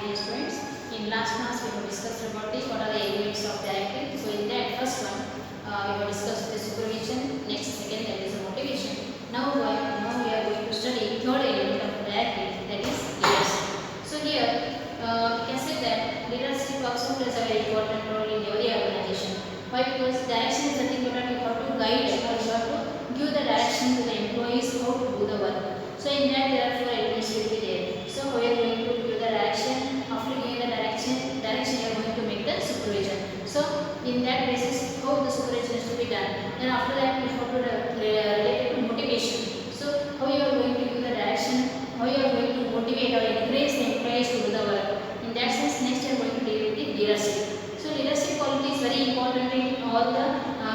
dear students. In last class we have discussed about what are the elements of directive. So in that first one we have discussed the supervision. Next second that is the motivation. Now we are going to study third element of directive, that is leadership. So here we can say that leadership also plays a very important role in every organization. Why? Because direction is nothing but you have to guide or you have to give the direction to the employees how to do the work. So in that there are four elements will be there. So we are going to give the direction. After giving the direction you are going to make the supervision. So in that basis how the supervision is to be done. Then after that we have to relate to motivation. So how you are going to give the direction, how you are going to motivate or encourage the employees to do the work. In that sense next we are going to deal with the leadership. So leadership quality is very important in all the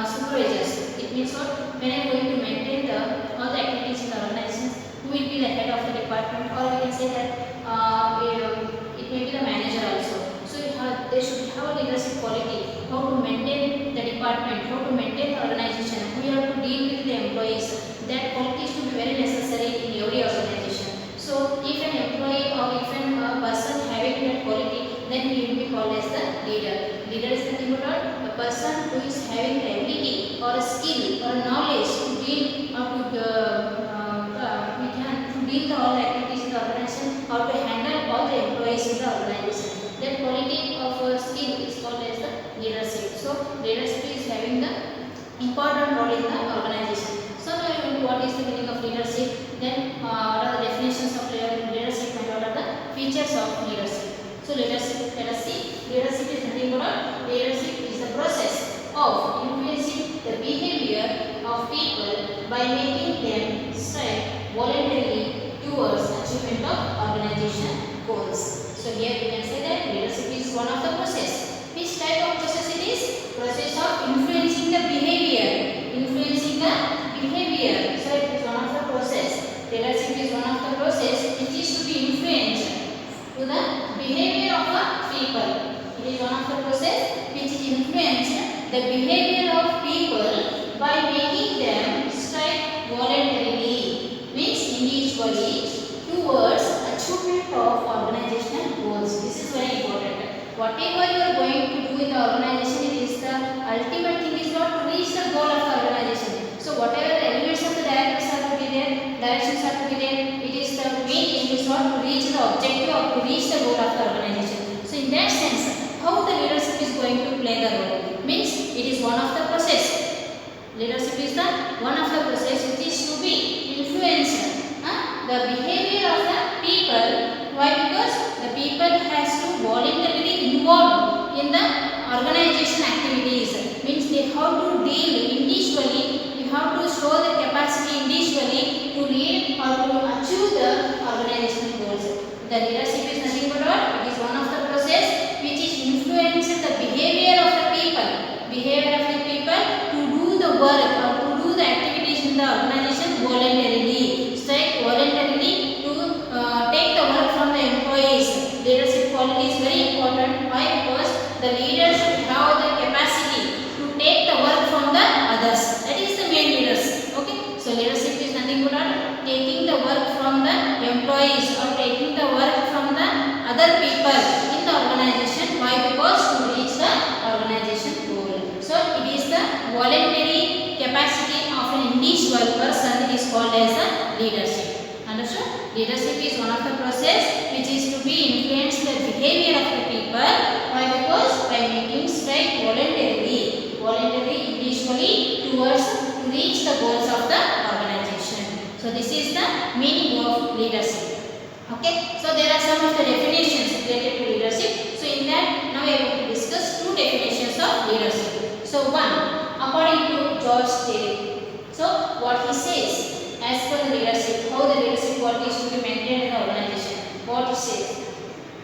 supervisors. It means what? When I am going to maintain all the activities in the organization, who will be the head of the department, or we can say that it may be the manager also. So they should have a leadership quality, how to maintain the department, how to maintain the organization, how you have to deal with the employees. That quality is to be very necessary in every organization. So if an employee or if a person having that quality, then he will be called as the leader. Leader is nothing but a person who is having the ability or a skill or a knowledge to deal or to deal all the activities in the organization or to handle all the employees in the organization. That quality of skill is called as the leadership. So leadership is having the important role in the organization. So now what is the meaning of leadership? Then what are the definitions of leadership and what are the features of leadership? So leadership, let us see. Leadership is nothing but leadership is the process of influencing the behavior of people by making them strive voluntarily towards achievement of organization goals. So here we can say that leadership is one of the process. Which type of process it is? Process of influencing the behavior. Influencing the behavior. So it is one of the process. Leadership is one of the process which is to be influenced to the behavior of the people. It is one of the process which is influence the behavior of people by making them strive voluntarily, means individually, towards achievement of organizational goals. This is very important. Whatever you are going to do in the organization, it is the ultimate thing is not to reach the goal of the organization. So whatever the elements of the directives are to be there, directions are to be there, it is the main aim is not to reach the objective or to reach the goal of the organization. So in that sense, how the leadership is going to play the role? Means it is one of the process. Leadership is the one of the process which is to be influenced the behavior of the people. Why? Because the people has to voluntarily involve in the organization activities. Means they have to deal individually. You have to show the capacity individually to lead or to achieve the organizational goals. The leadership is nothing but what? It is one of the process which is influencing the behavior of the people. Behavior of the people to do the work or to do the activities in the organization voluntarily. Strike voluntarily to take the work from the employees. Leadership quality is very important. Why? Because the leaders should have the capacity to take the work from the others. That is the main leaders. Okay. So leadership is nothing but taking the work from the employees or taking the work from the other people in the organization. Why? Because to reach the organization goal. So it is the voluntary capacity of an individual person is called as a leadership. Understood? Leadership is one of the process which is to be influence the behavior of the people. Why? Because by making strive voluntarily, individually towards to reach the goals of the organization. So this is the meaning of leadership. Okay. So there are some of the definitions related to leadership. So in that now we are going to discuss two definitions of leadership. So one, according to George Terry. So what he says as per the leadership, how the leadership quality is to be maintained in the organization. What he says,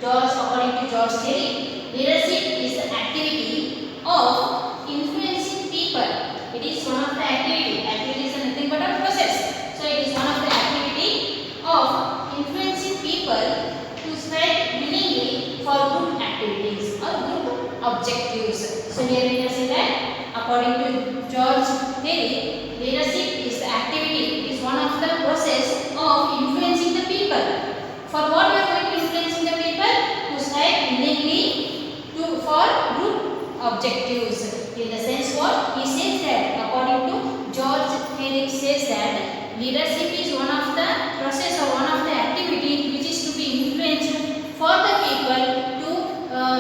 according to George Terry, leadership is the activity of influencing people. It is one of the activity. Activity is nothing but a process. So it is one of the activity of influencing people to strive willingly for good activities or good objectives. So here we can say that according to George Terry, leadership is the activity, is one of the process of influencing the people. For what we are going to influencing the people? To strive for group objectives. In the sense what he says that according to George Herrick says that leadership is one of the process or one of the activity which is to be influenced for the people to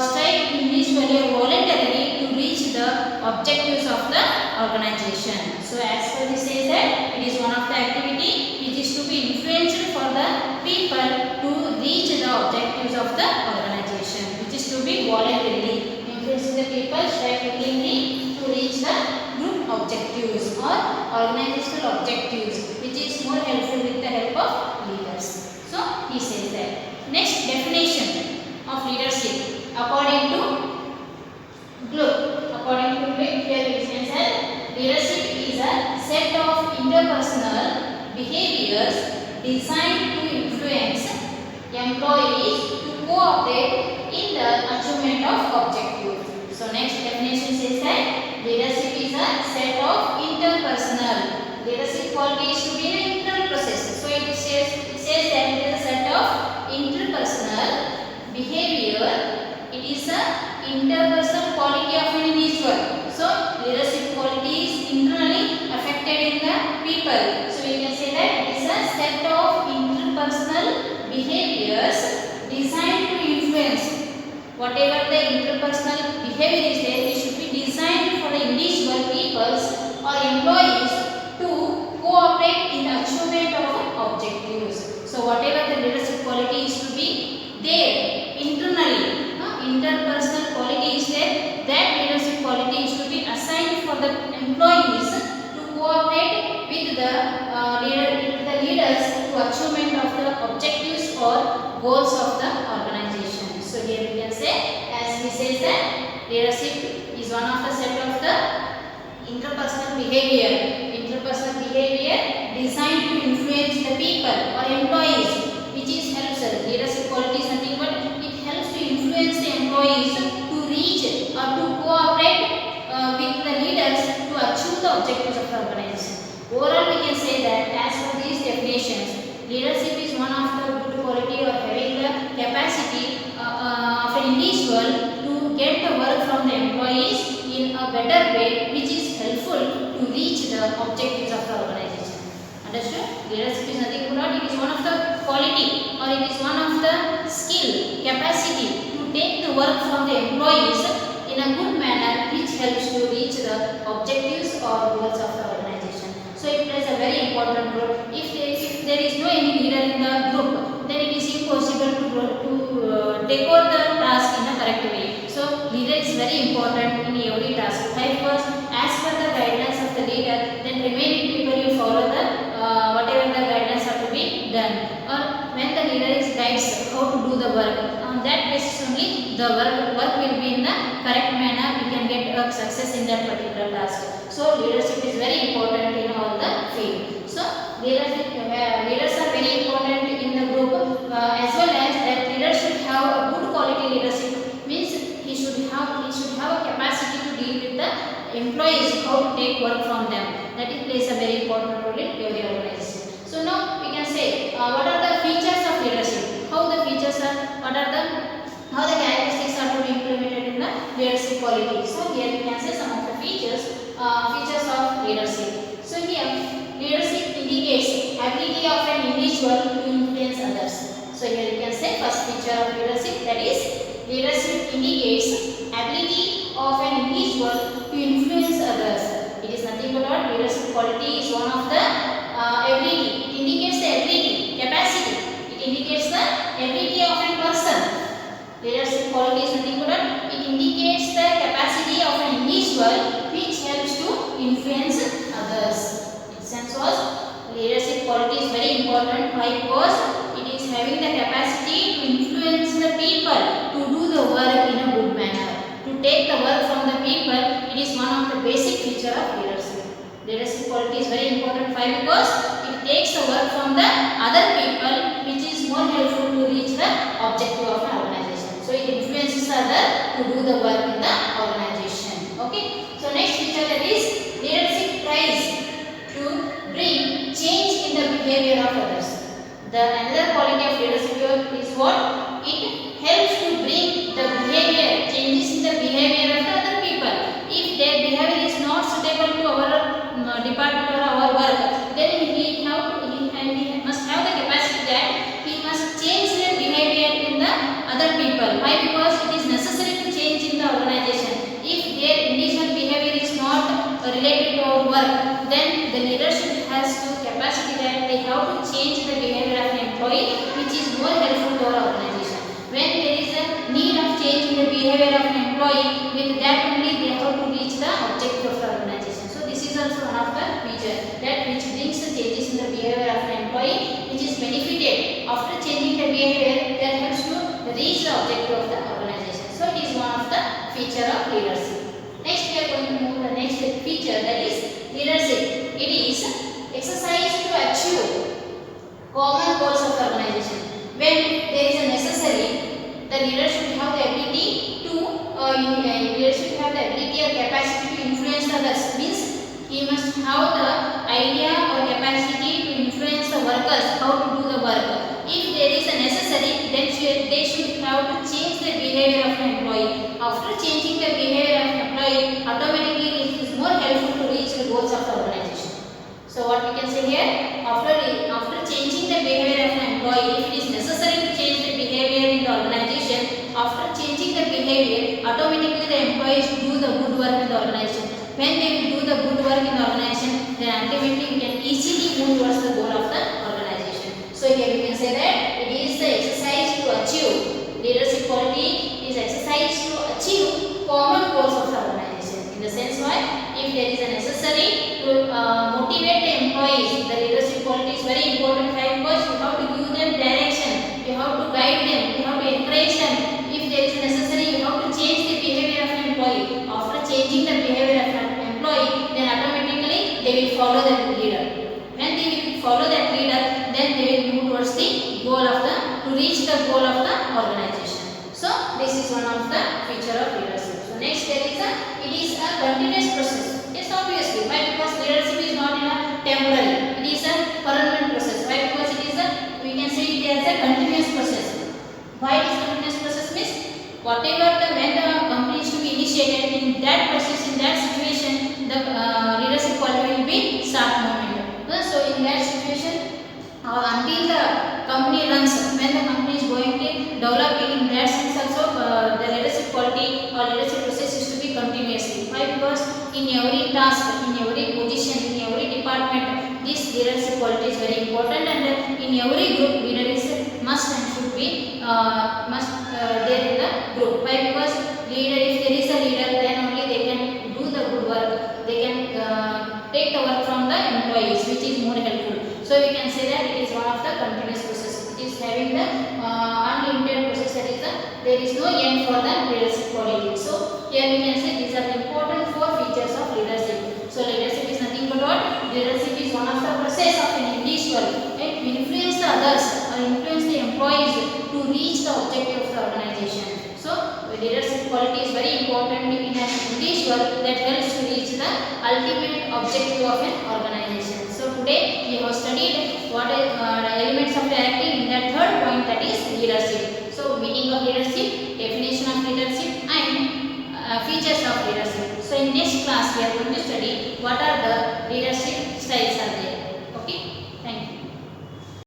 strive individually or voluntarily to reach the objectives of the organization. So as per this says that it is one of the activity which is to be influenced for the people to reach the objectives of the organization, which is to be voluntarily influencing the people strive willingly to reach the group objectives or organizational objectives, which is more helpful with the help of leaders. So he says that. Next definition of leadership according to Gluck. According to Gluck, here it says that leadership is a set of interpersonal behaviors designed to influence employees to cooperate in the achievement of objectives. So next definition says that leadership is a set of interpersonal. Leadership qualities to be an internal process. So it says that it is a set of interpersonal behavior. It is a interpersonal quality of an individual. So leadership quality is internally affected in the people. So we can say that it is a set of interpersonal behaviors designed to influence. Whatever the interpersonal behavior is there, it should be designed for the individual peoples or employees to cooperate in the achievement of objectives. So whatever the leadership quality is to be there internally, interpersonal quality is there, that leadership quality is to be assigned for the employees to cooperate with the leaders to achievement of the objectives or goals of the organization. So here we can say, as he says that leadership is one of the set of the interpersonal behavior designed to influence the people or employees, which is helps leadership quality is nothing but it helps to influence the employees to reach or to cooperate with the leaders to achieve the objectives of the organization. Overall, we can say that as per these definitions, leadership is one of the good quality or having the capacity of an individual to get the work from the employees in a better way, which is helpful to reach the objectives of the organization. Understood? Leadership is nothing but it is one of the quality or it is one of the skill, capacity to take the work from the employees in a good manner, which helps to reach the objectives or goals of the organization. So it plays a very important role. If there is no any leader in the group, then it is impossible to take over the task in a correct way. So leader is very important in every task. Because as per the guidance of the leader, then remaining people will follow the whatever the guidance have to be done. Or when the leader is guides how to do the work, on that basis only the work will be in the correct manner. We can get success in that particular task. So leadership is very important in all the field. So leaders are very important in the group, as well as that leader should have a good quality leadership. Means he should have a capacity to deal with the employees, how to take work from them. That it plays a very important role in every organization. So now we can say what are the features of leadership? How the features are? How the characteristics are to be implemented in the leadership quality? So here we can say some of the features of leadership. So here leadership indicates ability of an individual to influence others. So here you can say first feature of leadership, that is leadership indicates ability of an individual to influence others. It is nothing but leadership quality is one of the ability. It indicates the ability, capacity. It indicates the ability of a person. Leadership quality is nothing but it indicates the capacity of an individual which helps to influence others. Its sense was leadership quality is very important. Why? Because it is having the capacity to influence the people to do the work in a good manner. To take the work from the people, it is one of the basic feature of leadership. Leadership quality is very important. Why? Because it takes the work from the other people, which is more helpful to reach the objective of an organization. So it influences other to do the work in the organization. Okay. So next feature, that is leadership tries to bring change in the behavior of others. The another quality of leadership is what? It helps to bring the behavior, changes in the behavior behavior of an employee, with that only they have to reach the objective of the organization. So this is also one of the feature that which brings the changes in the behavior of an employee, which is benefited after changing the behavior that helps to reach the objective of the organization. So it is one of the feature of leadership. Next we are going to move to the next feature, that is leadership. It is exercise to achieve common goals of the organization. When there is a necessary, the leader should have the ability to leader should have the ability or capacity to influence others. Means he must have the idea or capacity to influence the workers how to do the work. If there is a necessary, then they should have to change the behavior of an employee. After changing the behavior of an employee, automatically it is more helpful to reach the goals of the organization. So what we can say here, after changing the behavior of an employee, if it is necessary to change the behavior in the organization, after changing the behavior, automatically the employees do the good work in the organization. When they will do the good work in the organization, then ultimately we can easily move towards the goal of the organization. So here we can say that it is the exercise to achieve leadership quality is exercise to achieve common goals of the organization. In the sense why, if there is a necessary to motivate the employees, the leadership quality is very important. Because you have to give them direction, you have to guide them, you have to encourage them. If there is necessary, you have to change the behavior of an employee. After changing the behavior of an employee, then automatically they will follow that leader. When they will follow that leader, then they will move towards the goal of the to reach the goal of the organization. So this is one of the feature of leadership. So next there is it is a continuous process. Yes, obviously. Why? Because leadership is not in a temporary. It is a permanent process. Why? Because it is a, we can say it as a continuous process. Why it is continuous process means whatever when the company is to be initiated, in that process, in that situation, the leadership quality will be start movement. So in that situation, until the company runs, when the company is going to develop, in that sense also the leadership quality or leadership process is to be continuously. Why? Because in every task, in every position, in every department, this leadership quality is very important, and in every group leader is must and should be there in the group. Why? Because leader, if there is a leader, then only they can do the good work, they can take the work from the employees, which is more helpful. So we can say that it is one of the continuous process. It is having the unlimited process, that is there is no end for the leadership quality. So here we can say these are the important 4 features of leadership. So leadership is nothing but what? Leadership is one of the process of an individual to influence the others or influence the employees to reach the objective of the organization. So leadership quality is very important in an individual that helps to reach the ultimate objective of an organization. So today we have studied what is elements of directing in that third point, that is leadership. So meaning of leadership, definition of leadership, and features of leadership. So in next class we are going to study what are the